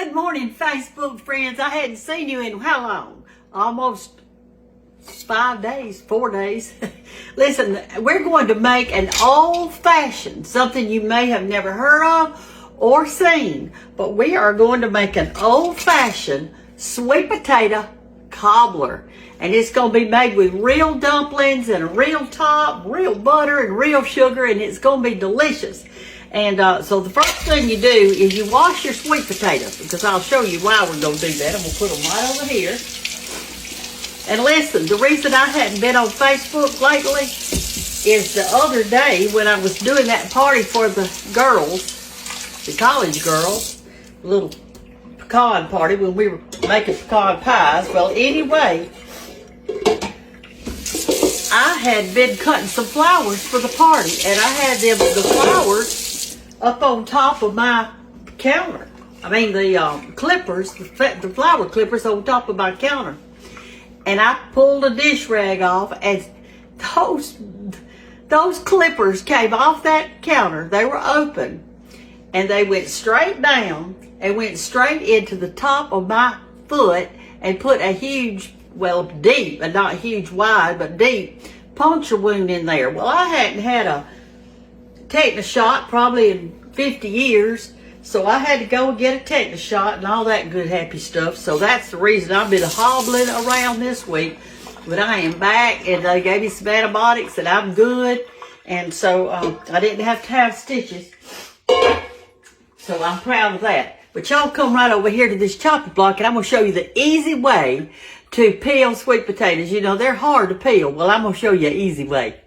Good morning, Facebook friends. I hadn't seen you in how long? Almost 5 days, 4 days. Listen, we're going to make an old-fashioned, something you may have never heard of or seen, but we are going to make an old-fashioned sweet potato cobbler. And it's going to be made with real dumplings and a real top, real butter and real sugar, and it's going to be delicious. And so the first thing you do is you wash your sweet potatoes, because I'll show you why we're going to do that. I'm going to put them right over here. And listen, the reason I hadn't been on Facebook lately is the other day when I was doing that party for the girls, the college girls, a little pecan party when we were making pecan pies. Well, anyway, I had been cutting some flowers for the party, and I had the flowers up on top of my counter. I mean the clippers, the flower clippers on top of my counter. And I pulled a dish rag off, and those clippers came off that counter. They were open, and they went straight down and went straight into the top of my foot and put a huge, well, deep, and not huge wide, but deep puncture wound in there. Well, I hadn't had a tetanus shot probably in 50 years, so I had to go and get a tetanus shot and all that good happy stuff. So that's the reason I've been hobbling around this week, but I am back, and they gave me some antibiotics and I'm good, and so I didn't have to have stitches, so I'm proud of that. But y'all come right over here to this chopping block, and I'm going to show you the easy way to peel sweet potatoes. You know, they're hard to peel. Well, I'm going to show you an easy way.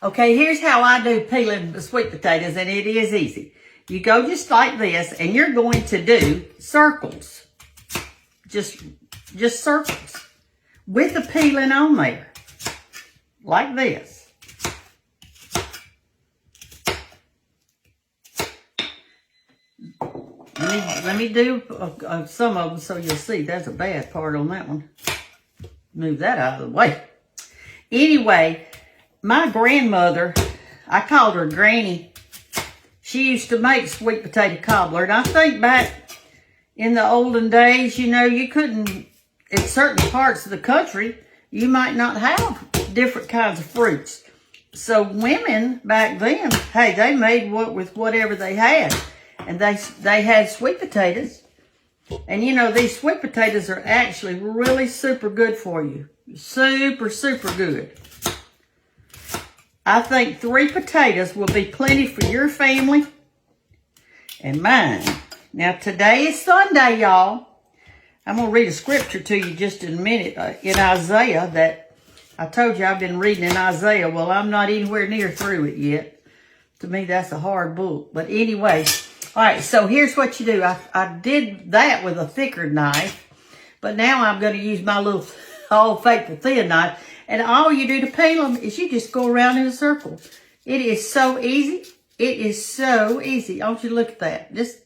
Okay, here's how I do peeling the sweet potatoes, and it is easy. You go just like this, and you're going to do circles. Just circles with the peeling on there, like this. Let me do some of them so you'll see. That's a bad part on that one. Move that out of the way. Anyway, my grandmother, I called her Granny. She used to make sweet potato cobbler. And I think back in the olden days, you know, you couldn't, in certain parts of the country, you might not have different kinds of fruits. So women back then, hey, they made with whatever they had. And they had sweet potatoes. And you know, these sweet potatoes are actually really super good for you. Super, super good. I think 3 potatoes will be plenty for your family and mine. Now, today is Sunday, y'all. I'm going to read a scripture to you just in a minute in Isaiah that I told you I've been reading in Isaiah. Well, I'm not anywhere near through it yet. To me, that's a hard book. But anyway, all right, so here's what you do. I did that with a thicker knife, but now I'm going to use my little old faithful thin knife. And all you do to peel them is you just go around in a circle. It is so easy. It is so easy. I want you to look at that. Just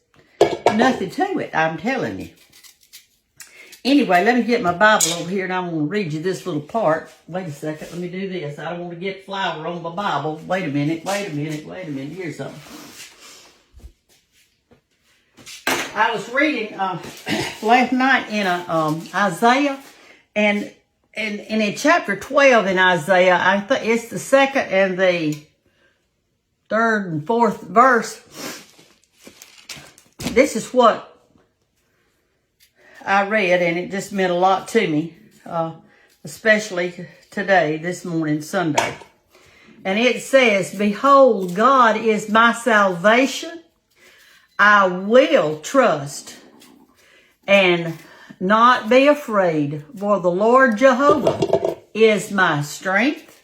nothing to it, I'm telling you. Anyway, let me get my Bible over here, and I'm going to read you this little part. Wait a second. Let me do this. I don't want to get flour on my Bible. Wait a minute. Here's something. I was reading last night in Isaiah, and in chapter 12 in Isaiah, I think it's the 2nd and the 3rd and 4th verse. This is what I read, and it just meant a lot to me, especially today, this morning, Sunday. And it says, "Behold, God is my salvation. I will trust and not be afraid, for the Lord Jehovah is my strength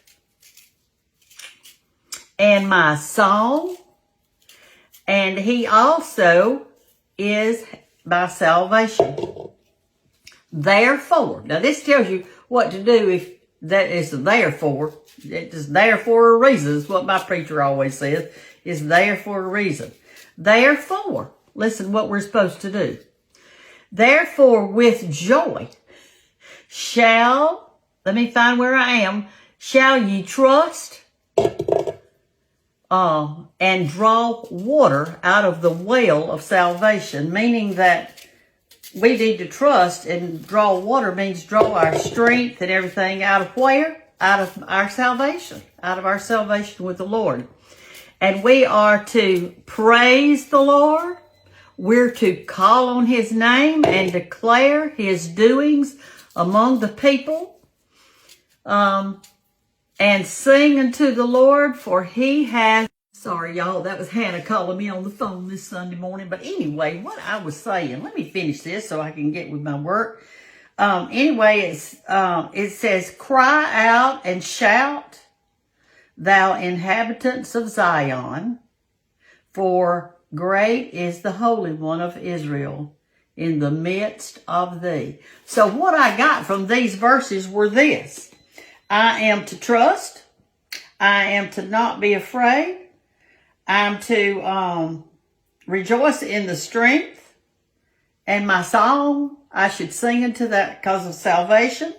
and my song, and he also is my salvation. Therefore," now this tells you what to do if that is therefore. It's there for a reason. Is what my preacher always says. It's there for a reason. Therefore, listen what we're supposed to do. "Therefore, with joy shall," let me find where I am, "shall ye trust and draw water out of the well of salvation," meaning that we need to trust, and draw water means draw our strength and everything out of where? Out of our salvation with the Lord. And we are to praise the Lord. We're to call on his name and declare his doings among the people. And sing unto the Lord, for he has... Sorry, y'all, that was Hannah calling me on the phone this Sunday morning. But anyway, what I was saying, let me finish this so I can get with my work. Anyway, it says, cry out and shout, thou inhabitants of Zion, for great is the Holy One of Israel in the midst of thee. So what I got from these verses were this. I am to trust. I am to not be afraid. I'm to rejoice in the strength. And my song, I should sing into that because of salvation.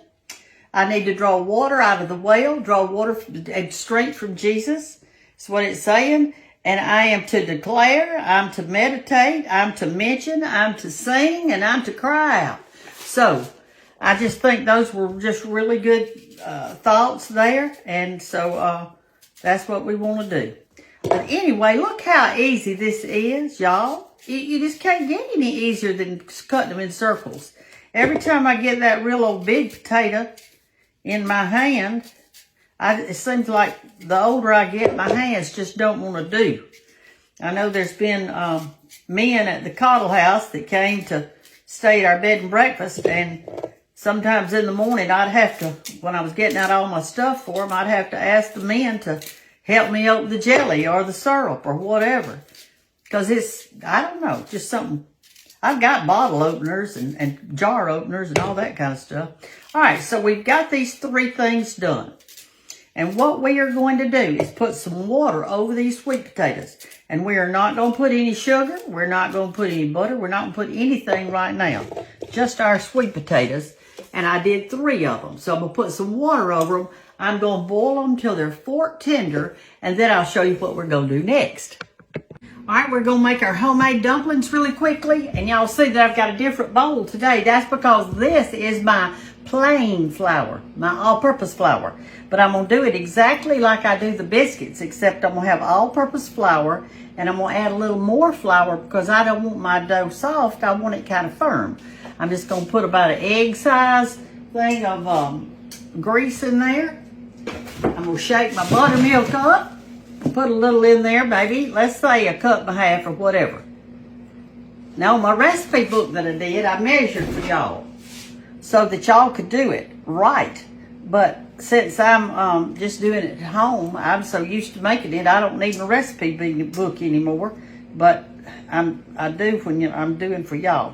I need to draw water out of the well, draw water and strength from Jesus. That's what it's saying. And I am to declare, I'm to meditate, I'm to mention, I'm to sing, and I'm to cry out. So I just think those were just really good thoughts there. And so that's what we want to do. But anyway, look how easy this is, y'all. You just can't get any easier than cutting them in circles. Every time I get that real old big potato in my hand, it seems like the older I get, my hands just don't want to do. I know there's been men at the Cobbler house that came to stay at our bed and breakfast, and sometimes in the morning I'd have to, when I was getting out all my stuff for them, I'd have to ask the men to help me open the jelly or the syrup or whatever. Because it's, I don't know, just something. I've got bottle openers and jar openers and all that kind of stuff. All right, so we've got these three things done. And what we are going to do is put some water over these sweet potatoes. And we are not going to put any sugar. We're not going to put any butter. We're not going to put anything right now. Just our sweet potatoes. And I did 3 of them. So I'm going to put some water over them. I'm going to boil them till they're fork tender. And then I'll show you what we're going to do next. All right, we're going to make our homemade dumplings really quickly. And y'all see that I've got a different bowl today. That's because this is my plain flour, my all-purpose flour. But I'm going to do it exactly like I do the biscuits, except I'm going to have all-purpose flour. And I'm going to add a little more flour because I don't want my dough soft. I want it kind of firm. I'm just going to put about an egg-size thing of grease in there. I'm going to shake my buttermilk up. Put a little in there, maybe. Let's say a cup and a half or whatever. Now, my recipe book that I did, I measured for y'all so that y'all could do it right. But since I'm just doing it at home, I'm so used to making it, I don't need my recipe book anymore. But I do when I'm doing for y'all.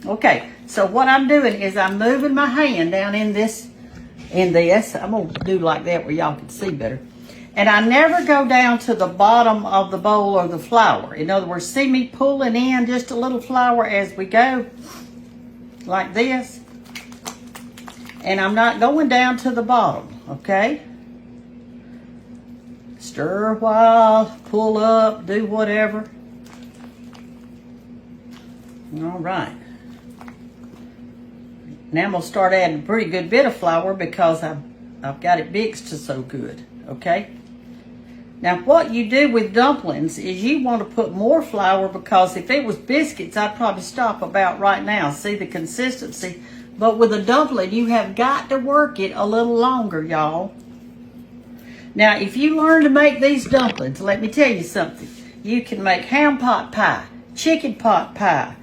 Okay, so what I'm doing is I'm moving my hand down in this. I'm going to do like that where y'all can see better. And I never go down to the bottom of the bowl or the flour. In other words, see me pulling in just a little flour as we go, like this. And I'm not going down to the bottom, okay? Stir a while, pull up, do whatever. All right. Now I'm going to start adding a pretty good bit of flour because I've got it mixed so good, okay? Now, what you do with dumplings is you want to put more flour because if it was biscuits, I'd probably stop about right now. See the consistency? But with a dumpling, you have got to work it a little longer, y'all. Now, if you learn to make these dumplings, let me tell you something. You can make ham pot pie, chicken pot pie,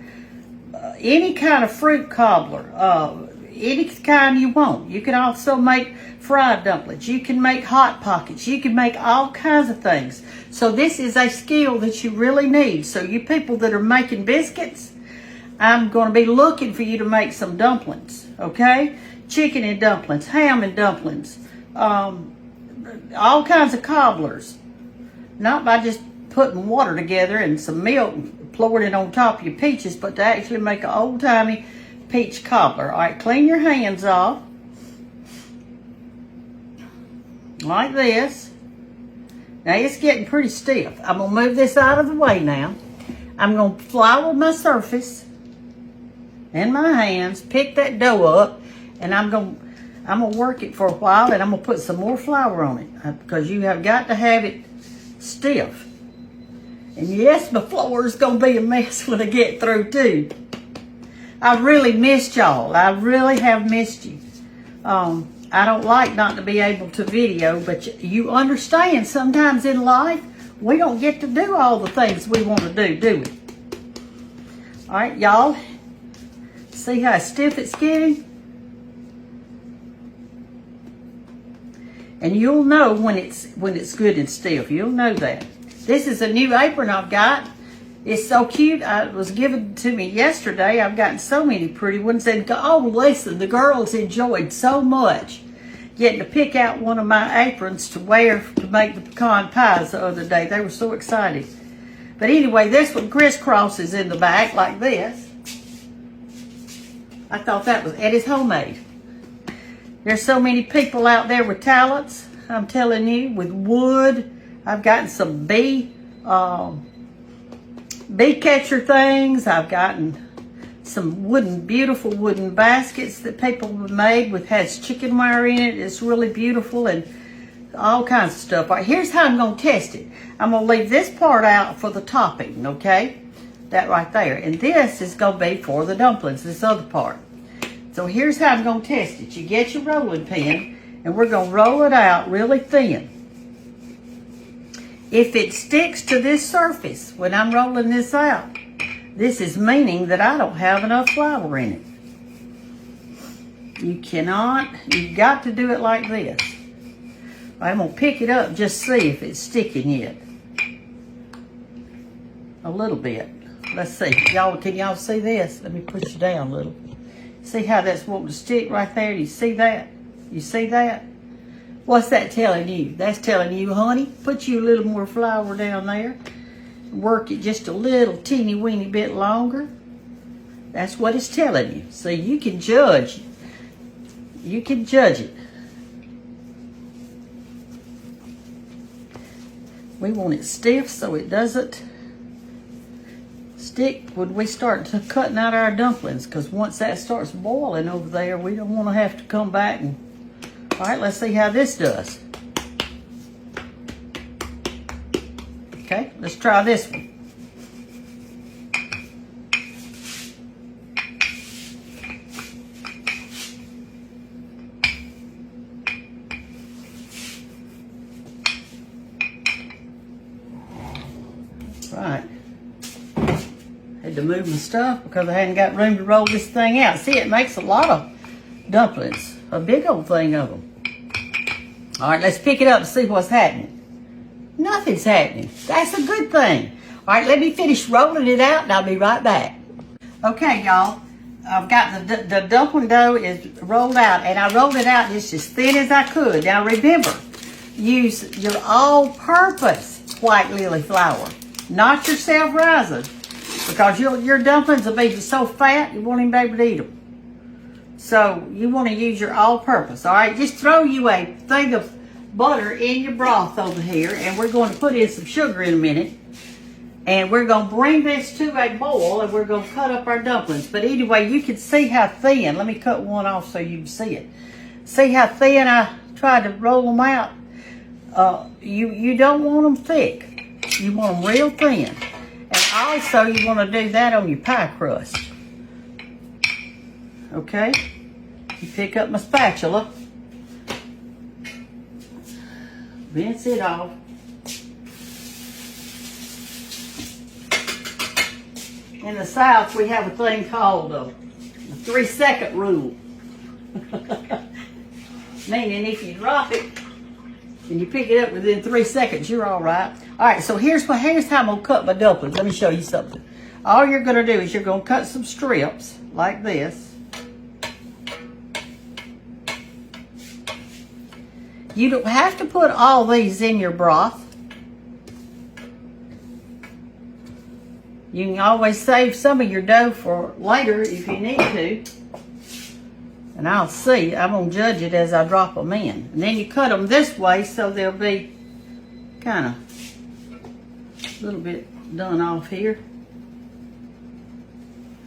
any kind of fruit cobbler, any kind you want. You can also make fried dumplings. You can make hot pockets. You can make all kinds of things. So this is a skill that you really need. So you people that are making biscuits, I'm going to be looking for you to make some dumplings, okay? Chicken and dumplings, ham and dumplings, all kinds of cobblers. Not by just putting water together and some milk and pouring it on top of your peaches, but to actually make an old-timey peach cobbler. All right, clean your hands off. Like this. Now it's getting pretty stiff. I'm going to move this out of the way now. I'm going to flour my surface. and my hands, pick that dough up, and I'm gonna work it for a while, and I'm gonna put some more flour on it because you have got to have it stiff. And yes, my floor is gonna be a mess when I get through too. I really missed y'all. I really have missed you. I don't like not to be able to video, but you understand sometimes in life we don't get to do all the things we want to do we? All right, y'all. See how stiff it's getting? And you'll know when it's good and stiff. You'll know that. This is a new apron I've got. It's so cute. It was given to me yesterday. I've gotten so many pretty ones. And oh, listen, the girls enjoyed so much getting to pick out one of my aprons to wear to make the pecan pies the other day. They were so excited. But anyway, this one crisscrosses in the back like this. I thought that was, and it's homemade. There's so many people out there with talents, I'm telling you, with wood. I've gotten some bee catcher things. I've gotten some beautiful wooden baskets that people have made with has chicken wire in it. It's really beautiful and all kinds of stuff. All right, here's how I'm going to test it. I'm going to leave this part out for the topping, okay? That right there. And this is going to be for the dumplings, this other part. So here's how I'm going to test it. You get your rolling pin, and we're going to roll it out really thin. If it sticks to this surface when I'm rolling this out, this is meaning that I don't have enough flour in it. You've got to do it like this. I'm going to pick it up, just see if it's sticking yet. A little bit. Let's see. Can y'all see this? Let me push it down a little. See how that's wanting to stick right there? Do you see that? You see that? What's that telling you? That's telling you, honey, put you a little more flour down there. Work it just a little teeny weeny bit longer. That's what it's telling you. So you can judge. You can judge it. We want it stiff so it doesn't stick when we start cutting out our dumplings, because once that starts boiling over there, we don't want to have to come back and... All right, let's see how this does. Okay, let's try this one. Right. Had to move my stuff because I hadn't got room to roll this thing out. See, it makes a lot of dumplings. A big old thing of them. All right, let's pick it up and see what's happening. Nothing's happening. That's a good thing. All right, let me finish rolling it out and I'll be right back. Okay, y'all. I've got the dumpling dough is rolled out, and I rolled it out just as thin as I could. Now remember, use your all-purpose white lily flour, not your self-rising, because your dumplings will be so fat you won't even be able to eat them. So you want to use your all-purpose, all right? Just throw you a thing of butter in your broth over here, and we're going to put in some sugar in a minute. And we're going to bring this to a boil, and we're going to cut up our dumplings. But anyway, you can see how thin. Let me cut one off so you can see it. See how thin I tried to roll them out? You don't want them thick. You want them real thin. And also, you want to do that on your pie crust. Okay? You pick up my spatula. Rinse it off. In the South, we have a thing called the 3-second rule. Meaning if you drop it and you pick it up within 3 seconds, you're all right. All right, so here's how I'm going to cut my dumplings. Let me show you something. All you're going to do is you're going to cut some strips like this. You don't have to put all these in your broth. You can always save some of your dough for later if you need to. And I'll see. I'm going to judge it as I drop them in. And then you cut them this way so they'll be kind of a little bit done off here.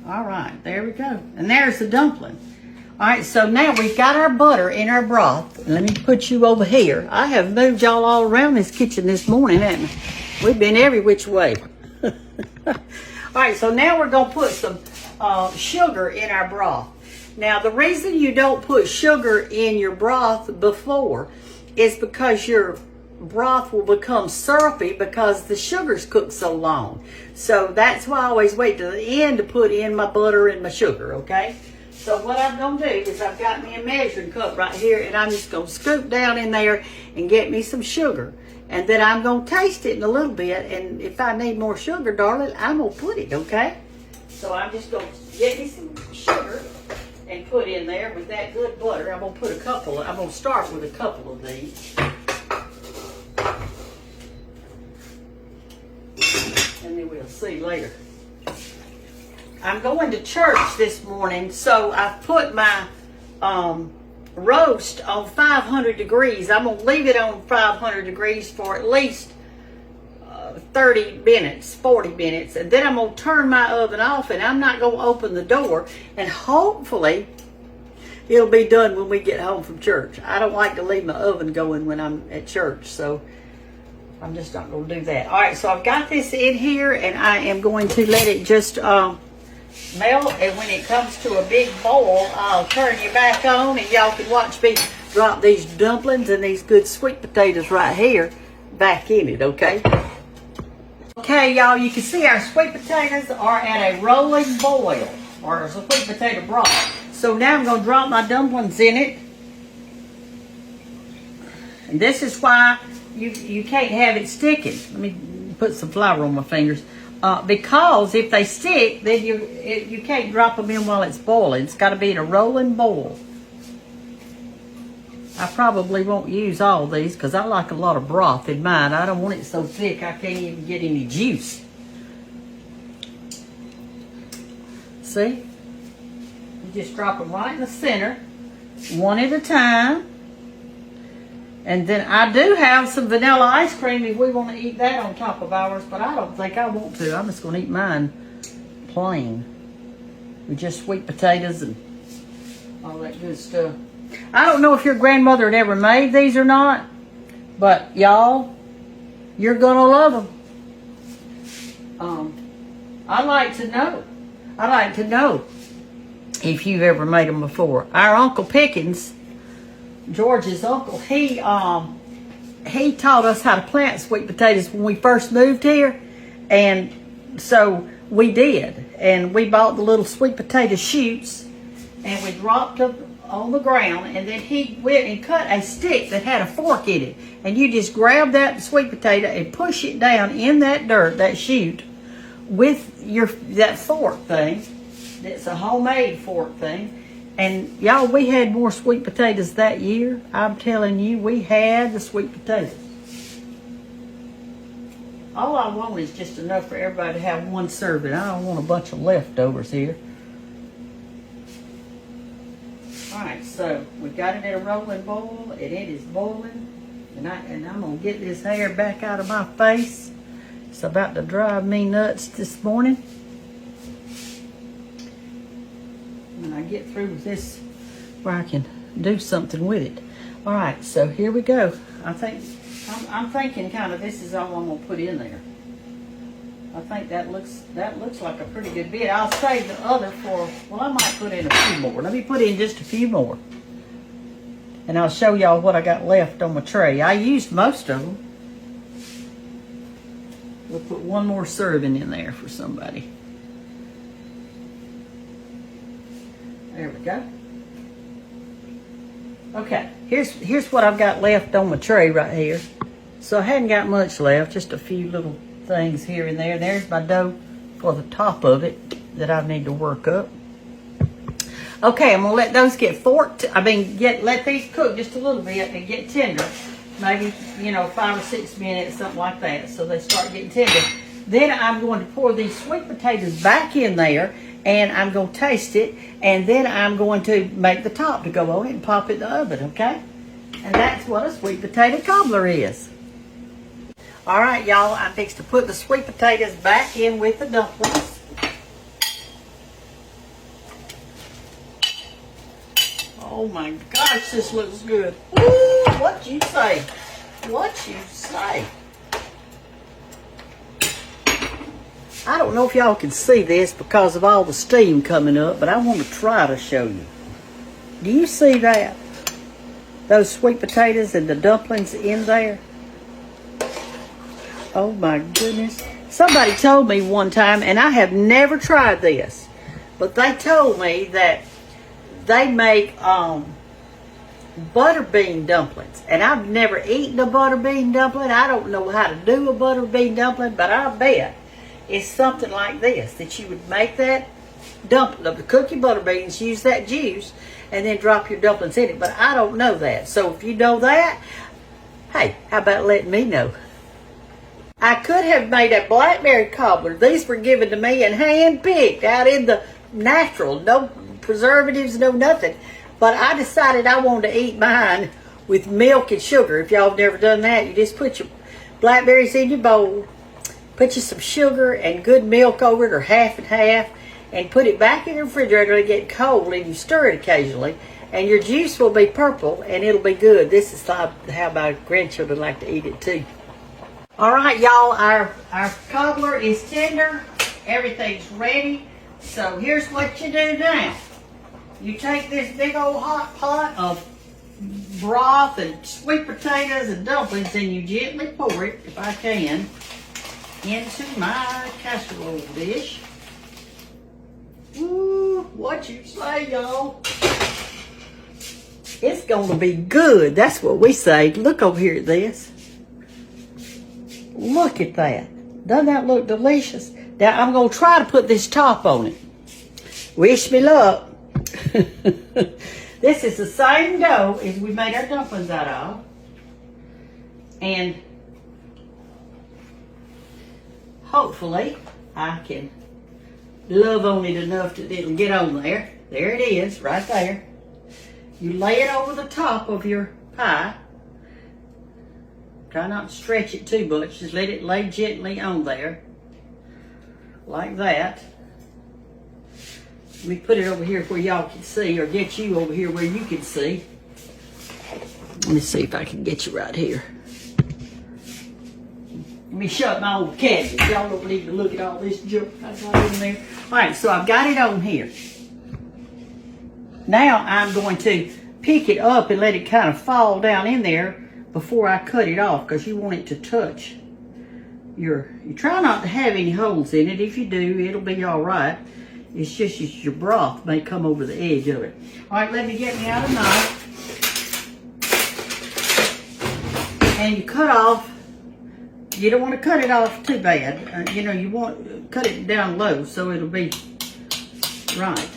All right, there we go. And there's the dumpling. All right, so now we've got our butter in our broth. Let me put you over here. I have moved y'all all around this kitchen this morning, haven't I? We've been every which way. All right, so now we're going to put some sugar in our broth. Now, the reason you don't put sugar in your broth before is because your broth will become syrupy because the sugar's cooked so long. So that's why I always wait to the end to put in my butter and my sugar, okay? So what I'm going to do is I've got me a measuring cup right here, and I'm just going to scoop down in there and get me some sugar. And then I'm going to taste it in a little bit, and if I need more sugar, darling, I'm going to put it, okay? So I'm just going to get me some sugar and put in there with that good butter. I'm going to put I'm going to start with a couple of these. And then we'll see later. I'm going to church this morning, so I've put my roast on 500 degrees. I'm going to leave it on 500 degrees for at least 30 minutes, 40 minutes, and then I'm going to turn my oven off, and I'm not going to open the door, and hopefully it'll be done when we get home from church. I don't like to leave my oven going when I'm at church, so I'm just not going to do that. All right, so I've got this in here, and I am going to let it just melt, and when it comes to a big boil, I'll turn you back on, and y'all can watch me drop these dumplings and these good sweet potatoes right here back in it, okay? Okay, y'all, you can see our sweet potatoes are at a rolling boil, or a sweet potato broth. So now I'm going to drop my dumplings in it. And this is why you can't have it sticking. Let me put some flour on my fingers. Because if they stick, then you can't drop them in while it's boiling. It's got to be in a rolling boil. I probably won't use all these because I like a lot of broth in mine. I don't want it so thick I can't even get any juice. See? You just drop them right in the center, one at a time. And then I do have some vanilla ice cream if we want to eat that on top of ours, but I don't think I want to. I'm just going to eat mine plain with just sweet potatoes and all that good stuff. I don't know if your grandmother had ever made these or not, but y'all, you're going to love them. I'd like to know if you've ever made them before. Our Uncle Pickens, George's uncle, he taught us how to plant sweet potatoes when we first moved here, and so we did, and we bought the little sweet potato shoots, and we dropped them on the ground, and then he went and cut a stick that had a fork in it, and you just grab that sweet potato and push it down in that dirt, that shoot, with that fork thing. It's a homemade fork thing. And y'all, we had more sweet potatoes that year. I'm telling you, we had the sweet potatoes. All I want is just enough for everybody to have one serving. I don't want a bunch of leftovers here. Alright, so we got it in a rolling boil, and it is boiling. And I'm going to get this hair back out of my face. It's about to drive me nuts this morning. When I get through with this, where I can do something with it. All right, so here we go. I'm thinking kind of this is all I'm gonna put in there. I think that looks like a pretty good bit. I'll save the other for, well, I might put in a few more. Let me put in just a few more, and I'll show y'all what I got left on my tray. I used most of them. We'll put one more serving in there for somebody. There we go. Okay, here's what I've got left on my tray right here. So I hadn't got much left, just a few little things here and there. There's my dough for the top of it that I need to work up. Okay, I'm gonna let those get let these cook just a little bit and get tender. Maybe, 5 or 6 minutes, something like that, so they start getting tender. Then I'm going to pour these sweet potatoes back in there, and I'm going to taste it, and then I'm going to make the top to go on it and pop it in the oven, okay? And that's what a sweet potato cobbler is. All right, y'all, I'm fixing to put the sweet potatoes back in with the dumplings. Oh my gosh, this looks good. Ooh, what you say? What you say? I don't know if y'all can see this because of all the steam coming up, but I want to try to show you. Do you see that? Those sweet potatoes and the dumplings in there? Oh my goodness. Somebody told me one time, and I have never tried this, but they told me that they make butter bean dumplings. And I've never eaten a butter bean dumpling. I don't know how to do a butter bean dumpling, but I bet it's something like this, that you would make that dumpling, cook your butter beans, use that juice, and then drop your dumplings in it. But I don't know that. So if you know that, hey, how about letting me know? I could have made a blackberry cobbler. These were given to me and hand-picked out in the natural. No preservatives, no nothing. But I decided I wanted to eat mine with milk and sugar. If y'all have never done that, you just put your blackberries in your bowl, put you some sugar and good milk over it, or half and half, and put it back in the refrigerator to get cold, and you stir it occasionally, and your juice will be purple, and it'll be good. This is how my grandchildren like to eat it too. All right, y'all, our cobbler is tender. Everything's ready. So here's what you do now. You take this big old hot pot of broth and sweet potatoes and dumplings, and you gently pour it, if I can, into my casserole dish. Ooh, what you say, y'all? It's gonna be good. That's what we say. Look over here at this. Look at that. Doesn't that look delicious? Now, I'm going to try to put this top on it. Wish me luck. This is the same dough as we made our dumplings out of. And hopefully I can love on it enough that it'll get on there. There it is, right there. You lay it over the top of your pie. Try not to stretch it too much. Just let it lay gently on there. Like that. Let me put it over here where y'all can see, or get you over here where you can see. Let me see if I can get you right here. Let me shut my old cabinet. Y'all don't need to look at all this junk I got in there. Alright, so I've got it on here. Now I'm going to pick it up and let it kind of fall down in there before I cut it off, because you want it to touch you try not to have any holes in it. If you do, it'll be all right. It's just your broth may come over the edge of it. All right, let me get me out a knife. And you cut off. You don't want to cut it off too bad. You want to cut it down low so it'll be right.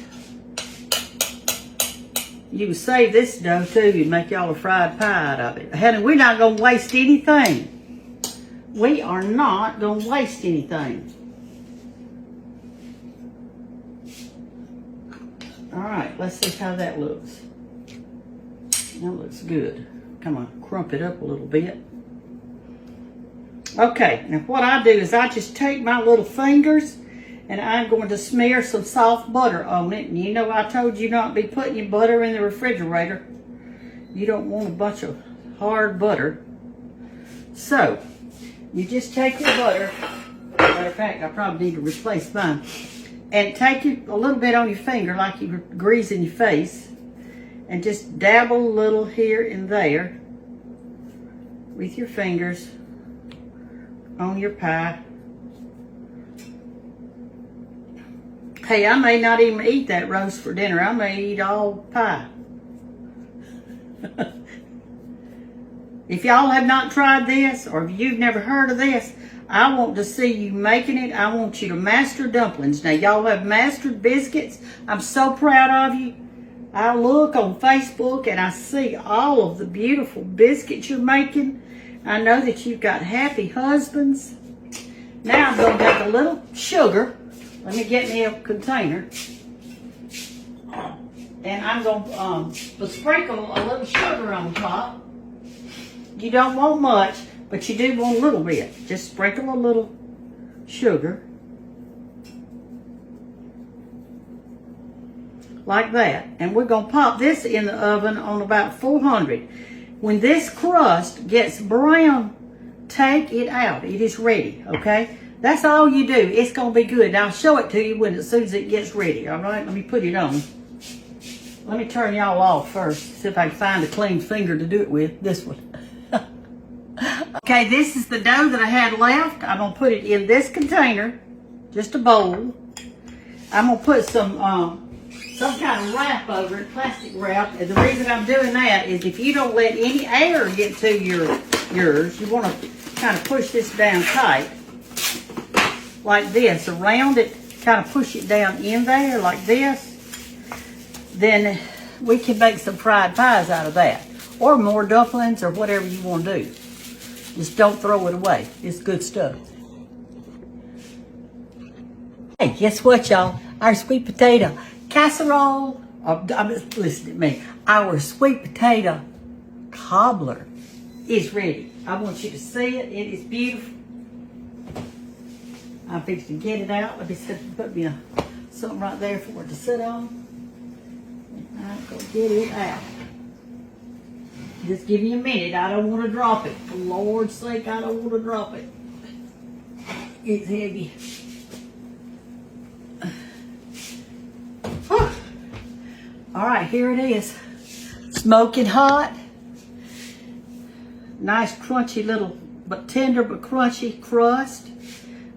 You can save this dough too and make y'all a fried pie out of it. Honey, we're not going to waste anything. We are not going to waste anything. All right, let's see how that looks. That looks good. Come on, crump it up a little bit. Okay, now what I do is I just take my little fingers and I'm going to smear some soft butter on it. And you know I told you not to be putting your butter in the refrigerator. You don't want a bunch of hard butter. So, you just take your butter. Matter of fact, I probably need to replace mine. And take it a little bit on your finger like you're greasing your face. And just dabble a little here and there with your fingers on your pie. Hey, I may not even eat that roast for dinner. I may eat all pie. If y'all have not tried this, or if you've never heard of this, I want to see you making it. I want you to master dumplings. Now, y'all have mastered biscuits. I'm so proud of you. I look on Facebook and I see all of the beautiful biscuits you're making. I know that you've got happy husbands. Now I'm going to take a little sugar. Let me get me a container. And I'm going to sprinkle a little sugar on top. You don't want much, but you do want a little bit. Just sprinkle a little sugar. like that. And we're going to pop this in the oven on about 400. When this crust gets brown, take it out. It is ready, okay? That's all you do. It's going to be good. And I'll show it to you as soon as it gets ready, all right? Let me put it on. Let me turn y'all off first. See if I can find a clean finger to do it with. This one. Okay, this is the dough that I had left. I'm going to put it in this container, just a bowl. I'm going to put some kind of wrap over it, plastic wrap. And the reason I'm doing that is if you don't let any air get to yours, you want to kind of push this down tight, like this, around it, kind of push it down in there like this. Then we can make some fried pies out of that, or more dumplings, or whatever you want to do. Just don't throw it away. It's good stuff. Hey, guess what, y'all? Our sweet potato casserole, listen to me, our sweet potato cobbler is ready. I want you to see it. It is beautiful. I'm fixing to get it out. Let me put me something right there for it to sit on. And I'm going to get it out. Just give me a minute. I don't want to drop it. For Lord's sake, I don't want to drop it. It's heavy. All right, here it is. Smoking hot. Nice crunchy little, but tender but crunchy crust.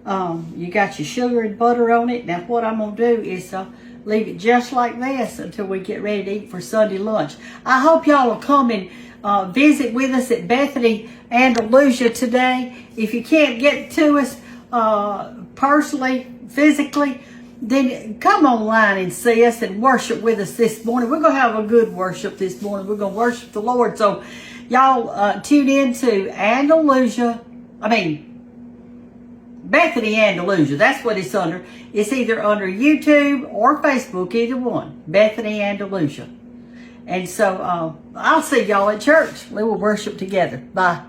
You got your sugar and butter on it. Now what I'm going to do is leave it just like this until we get ready to eat for Sunday lunch. I hope y'all will come and visit with us at Bethany, Andalusia today. If you can't get to us personally, physically, then come online and see us and worship with us this morning. We're going to have a good worship this morning. We're going to worship the Lord. So y'all tune in to Bethany Andalusia. That's what it's under. It's either under YouTube or Facebook, either one. Bethany Andalusia. And so I'll see y'all at church. We will worship together. Bye.